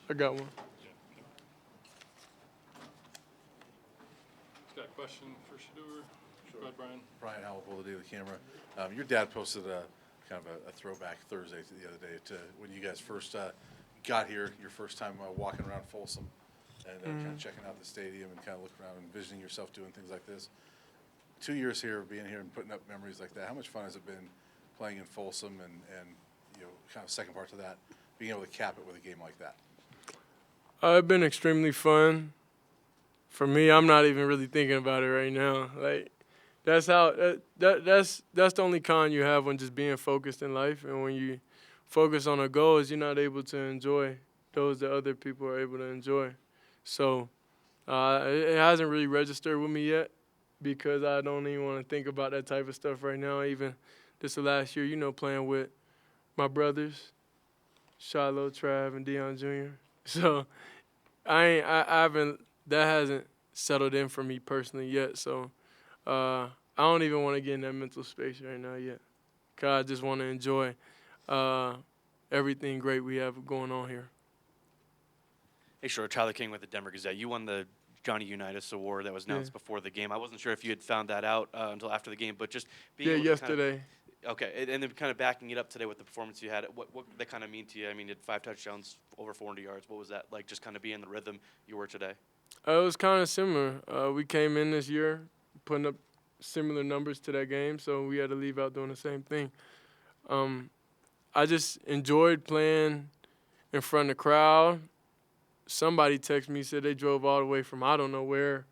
I got one. Got a question for Shedeur? Sure. Go ahead, Brian. Brian Howell, the day of the camera. Your dad posted a kind of a throwback Thursday the other day to when you guys first got here, your first time walking around Folsom and kind of checking out the stadium and kind of looking around and envisioning yourself doing things like this. 2 years here, being here and putting up memories like that, how much fun has it been playing in Folsom and kind of second part to that, being able to cap it with a game like that? It's been extremely fun. For me, I'm not even really thinking about it right now. Like, that's how that's the only con you have when just being focused in life. And when you focus on a goal, is you're not able to enjoy those that other people are able to enjoy. So it hasn't really registered with me yet because I don't even want to think about that type of stuff right now. Even this last year, playing with my brothers, Shiloh, Trav, and Deion Jr. So I haven't. That hasn't settled in for me personally yet. So I don't even want to get in that mental space right now yet. 'Cause I just want to enjoy everything great we have going on here. Hey, sure. Tyler King with the Denver Gazette. You won the Johnny Unitas Award that was announced before the game. I wasn't sure if you had found that out until after the game, but just being able to yesterday. Okay, and then kind of backing it up today with the performance you had, what did that kind of mean to you? I mean, you had 5 touchdowns, over 400 yards. What was that like, just kind of being in the rhythm you were today? It was kind of similar. We came in this year putting up similar numbers to that game, so we had to leave out doing the same thing. I just enjoyed playing in front of the crowd. Somebody texted me, said they drove all the way from I don't know where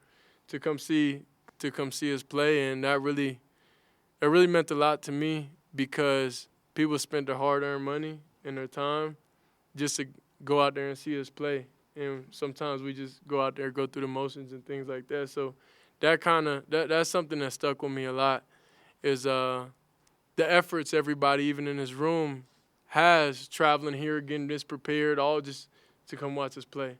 to come see us play, and it really meant a lot to me because people spent their hard-earned money and their time just to go out there and see us play. And sometimes we just go out there, go through the motions and things like that. So that's something that stuck with me a lot is the efforts everybody, even in this room, has traveling here, getting this prepared, all just to come watch us play.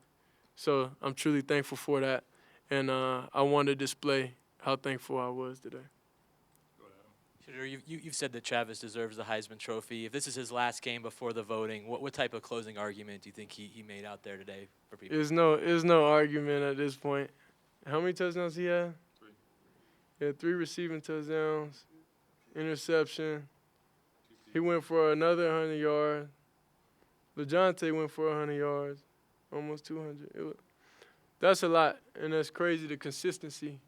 So I'm truly thankful for that. And I wanted to display how thankful I was today. Shedeur, you've said that Travis deserves the Heisman Trophy. If this is his last game before the voting, what type of closing argument do you think he made out there today for people? There's no argument at this point. How many touchdowns he had? 3. He had 3 receiving touchdowns, interception. He went for another 100 yards. LeJontay went for 100 yards, almost 200. That's a lot, and that's crazy, the consistency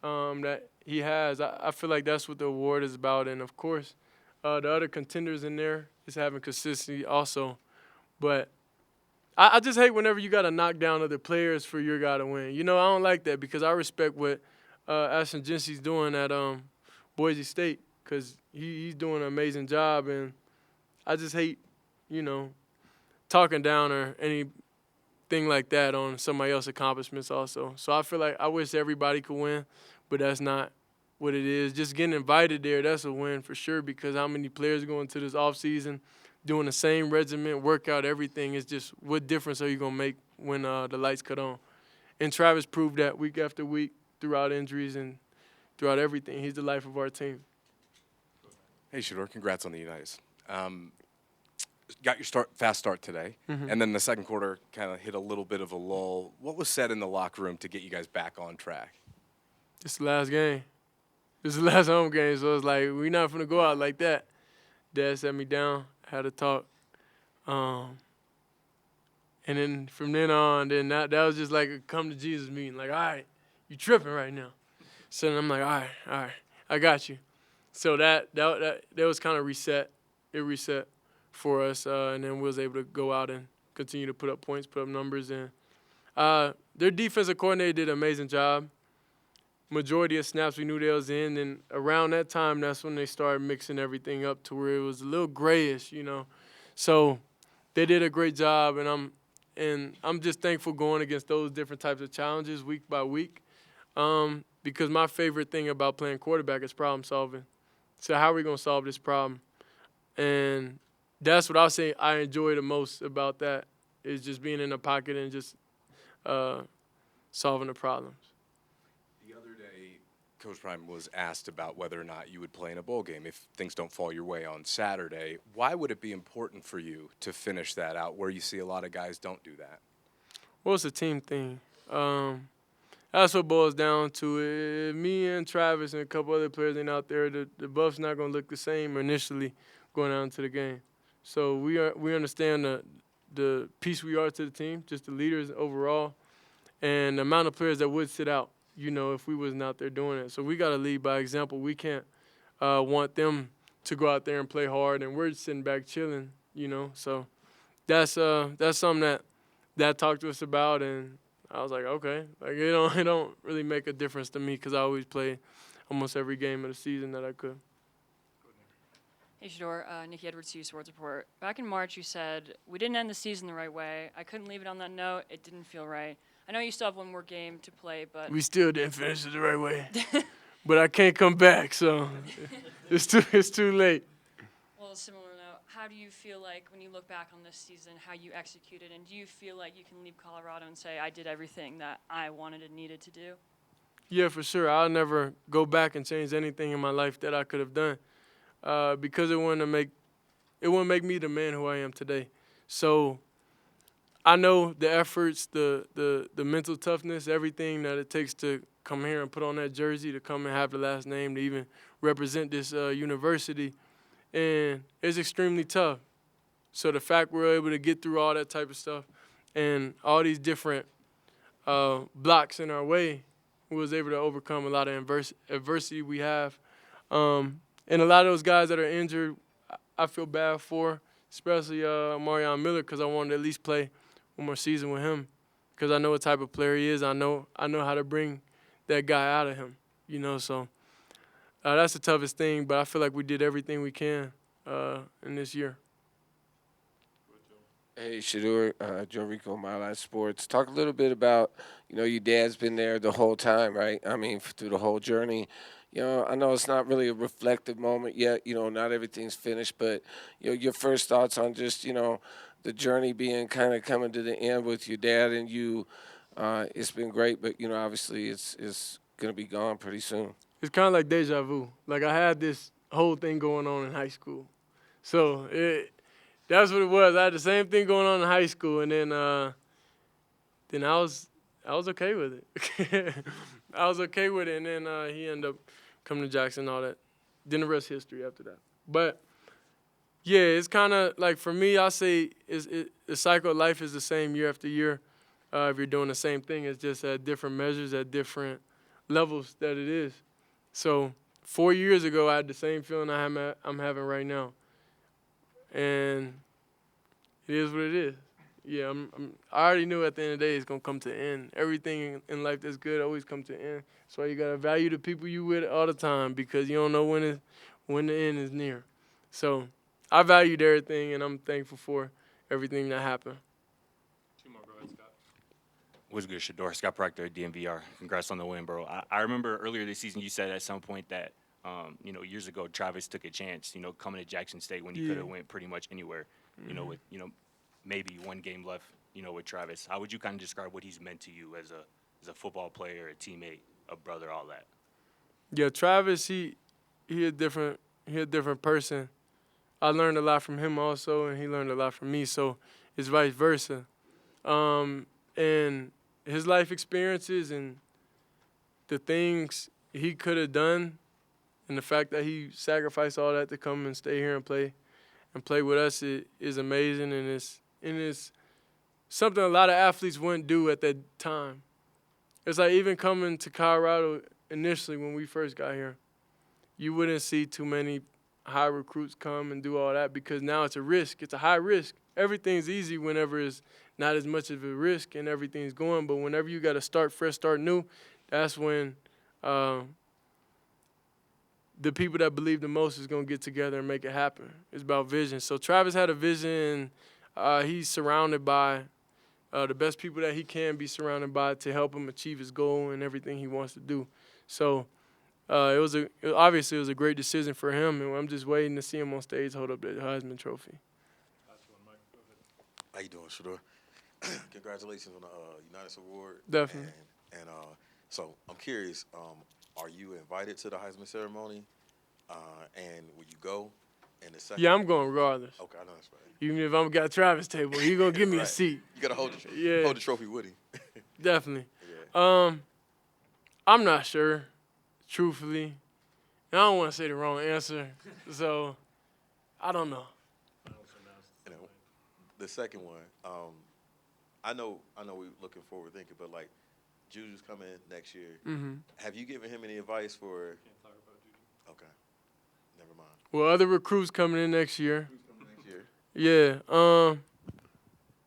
that he has. I feel like that's what the award is about. And, of course, the other contenders in there is having consistency also. But I just hate whenever you got to knock down other players for your guy to win. I don't like that because I respect what Ashton Jincy's doing at Boise State because he's doing an amazing job. And I just hate, talking down or anything like that on somebody else's accomplishments also. So I feel like I wish everybody could win, but that's not what it is. Just getting invited there, that's a win for sure because how many players go into this offseason doing the same regimen, workout, everything. Is just what difference are you going to make when the lights cut on? And Travis proved that week after week throughout injuries and throughout everything. He's the life of our team. Hey, Shedeur, congrats on the Unitas. Got your fast start today, and then the second quarter kind of hit a little bit of a lull. What was said in the locker room to get you guys back on track? This is the last game. This is the last home game, so it's like we're not going to go out like that. Dad sat me down, had a talk. And then from then on, that was just like a come to Jesus meeting. Like, all right, you tripping right now. So then I'm like, all right, I got you. So that was kind of reset. It reset for us, and then we was able to go out and continue to put up points, put up numbers. And their defensive coordinator did an amazing job. Majority of snaps we knew they was in, and around that time, that's when they started mixing everything up to where it was a little grayish, So they did a great job, and I'm just thankful going against those different types of challenges week by week, because my favorite thing about playing quarterback is problem solving. So how are we gonna solve this problem? And that's what I'll say I enjoy the most about that is just being in the pocket and just solving the problems. The other day, Coach Prime was asked about whether or not you would play in a bowl game if things don't fall your way on Saturday. Why would it be important for you to finish that out where you see a lot of guys don't do that? Well, it's a team thing. That's what boils down to it. Me and Travis and a couple other players ain't out there. The buff's not gonna look the same initially going out into the game. So we understand the piece we are to the team, just the leaders overall, and the amount of players that would sit out. If we wasn't out there doing it. So we gotta lead by example. We can't want them to go out there and play hard, and we're sitting back chilling. So that's something that talked to us about, and I was like, okay, like it don't really make a difference to me because I always play almost every game of the season that I could. Hey, Shedeur, Nikki Edwards, CU Sports Report. Back in March, you said, we didn't end the season the right way. I couldn't leave it on that note. It didn't feel right. I know you still have one more game to play, but... We still didn't finish it the right way. But I can't come back, so it's too late. Well, similar note, how do you feel like when you look back on this season, how you executed, and do you feel like you can leave Colorado and say, I did everything that I wanted and needed to do? Yeah, for sure. I'll never go back and change anything in my life that I could have done because it wouldn't make me the man who I am today. So I know the efforts, the mental toughness, everything that it takes to come here and put on that jersey, to come and have the last name, to even represent this university. And it's extremely tough. So the fact we're able to get through all that type of stuff and all these different blocks in our way, we was able to overcome a lot of adversity we have. And a lot of those guys that are injured, I feel bad for, especially Marion Miller, because I wanted to at least play one more season with him because I know what type of player he is. I know how to bring that guy out of him, so that's the toughest thing, but I feel like we did everything we can in this year. Hey, Shedeur, Joe Rico, My Life Sports. Talk a little bit about, your dad's been there the whole time, right? I mean, through the whole journey. I know it's not really a reflective moment yet. Not everything's finished, but, your first thoughts on just, the journey being kind of coming to the end with your dad and you. It's been great, but, obviously it's going to be gone pretty soon. It's kind of like deja vu. Like I had this whole thing going on in high school. So that's what it was. I had the same thing going on in high school, and then I was okay with it. I was okay with it, and then he ended up coming to Jackson and all that. Then the rest history after that. But yeah, it's kind of like for me, I say the cycle of life is the same year after year. If you're doing the same thing, it's just at different measures, at different levels that it is. So 4 years ago, I had the same feeling I'm having right now. And it is what it is. Yeah, I already knew at the end of the day it's going to come to an end. Everything in life that's good always comes to an end. So you got to value the people you with all the time because you don't know when the end is near. So I valued everything, and I'm thankful for everything that happened. Two more, go ahead, Scott. What's good, Shedeur? Scott Proctor, DMVR. Congrats on the win, bro. I remember earlier this season you said at some point that, years ago, Travis took a chance, coming to Jackson State when he could have went pretty much anywhere, with, maybe one game left, with Travis. How would you kind of describe what he's meant to you as a football player, a teammate, a brother, all that? Yeah, Travis, he a different person. I learned a lot from him also, and he learned a lot from me. So it's vice versa. And his life experiences and the things he could have done, and the fact that he sacrificed all that to come and stay here and play with us is amazing, and it's something a lot of athletes wouldn't do at that time. It's like even coming to Colorado initially when we first got here, you wouldn't see too many high recruits come and do all that because now it's a risk. It's a high risk. Everything's easy whenever it's not as much of a risk and everything's going, but whenever you got to start fresh, start new, that's when the people that believe the most is going to get together and make it happen. It's about vision. So Travis had a vision. He's surrounded by the best people that he can be surrounded by to help him achieve his goal and everything he wants to do. So obviously it was a great decision for him, and I'm just waiting to see him on stage hold up the Heisman Trophy. Last one, Mike, go ahead. How you doing, Shedeur? Congratulations on the Unitas Award. Definitely. And so I'm curious, are you invited to the Heisman ceremony? And will you go? And the second. Yeah, I'm going regardless. Okay, I know that's right. Even if I'm got Travis' table, he gonna give me a Right. seat. You gotta hold the trophy. Yeah. Hold the trophy with him. Definitely. Yeah. I'm not sure, truthfully. And I don't want to say the wrong answer, so I don't know. You know, the second one. I know we're looking forward thinking, but like, Juju's coming next year. Hmm. Have you given him any advice for? Can't talk about Juju. Okay, never mind. Well, other recruits coming in next year. Who's coming next year? Yeah.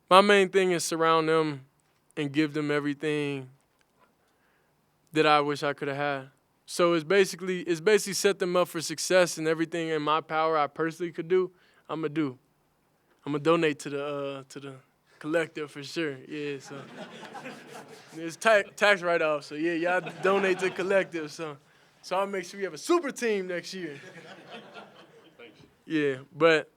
My main thing is surround them and give them everything that I wish I could have had. So it's basically set them up for success, and everything in my power I personally could do, I'm gonna do. I'm gonna donate to the collective for sure. Yeah, so it's tax write-off. So yeah, y'all donate to the collective. So I'll make sure we have a super team next year. Yeah, but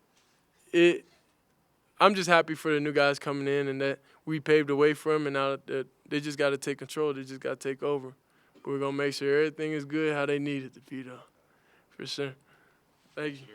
I'm just happy for the new guys coming in and that we paved the way for them, and now that they just got to take control. They just got to take over. But we're gonna make sure everything is good how they need it to be, though, for sure. Thank you.